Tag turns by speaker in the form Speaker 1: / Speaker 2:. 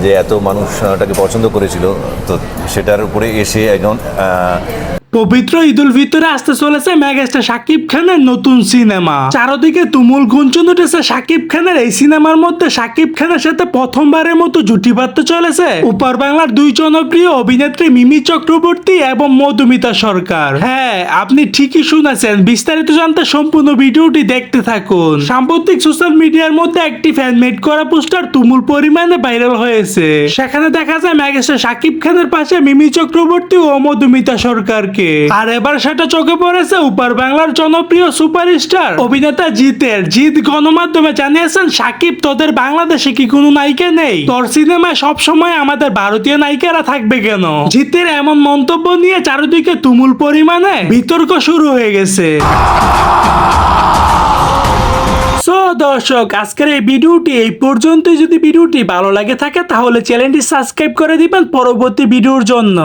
Speaker 1: যে এত মানুষটাকে পছন্দ করেছিল, তো সেটার উপরে এসে একজন
Speaker 2: পবিত্র ঈদ উল ফিতরে আসতে চলেছে মেগাস্টার শাকিব খানের নতুন সিনেমা। চারদিকে তুমুল গুঞ্জন উঠেছে শাকিব খানের এই সিনেমার মধ্যে শাকিব খানের সাথে প্রথমবারের মতো জুটি বাঁধতে চলেছে উপর বাংলার দুই জনপ্রিয় অভিনেত্রী মিমি চক্রবর্তী এবং মধুমিতা সরকার। হ্যাঁ, আপনি ঠিকই শুনেছেন। বিস্তারিত জানতে সম্পূর্ণ ভিডিওটি দেখতে থাকুন। সাম্প্রতিক সোশ্যাল মিডিয়ার মধ্যে একটি ফ্যানমেড করা পোস্টার তুমুল পরিমাণে ভাইরাল হয়েছে। সেখানে দেখা যায় মেগাস্টার শাকিব খানের পাশে মিমি চক্রবর্তী ও মধুমিতা সরকারকে। আর এবার সেটা চোখে পড়েছে উপর বাংলার জনপ্রিয় সুপারস্টার অভিনেতা জিৎ গণমাধ্যমে জানিয়েছেন, শাকিব, তোদের বাংলাদেশে কি কোনো নায়িকা নেই? তোর সিনেমায় সবসময় আমাদের ভারতীয় নায়িকারা থাকবে কেন? জিতের এমন মন্তব্য নিয়ে চারিদিকে তুমুল পরিমাণে বিতর্ক শুরু হয়ে গেছে। সো দর্শক, আজকের এই ভিডিওটি এই পর্যন্ত। যদি ভিডিওটি ভালো লাগে থাকে তাহলে চ্যানেলটি সাবস্ক্রাইব করে দিবেন পরবর্তী ভিডিওর জন্য।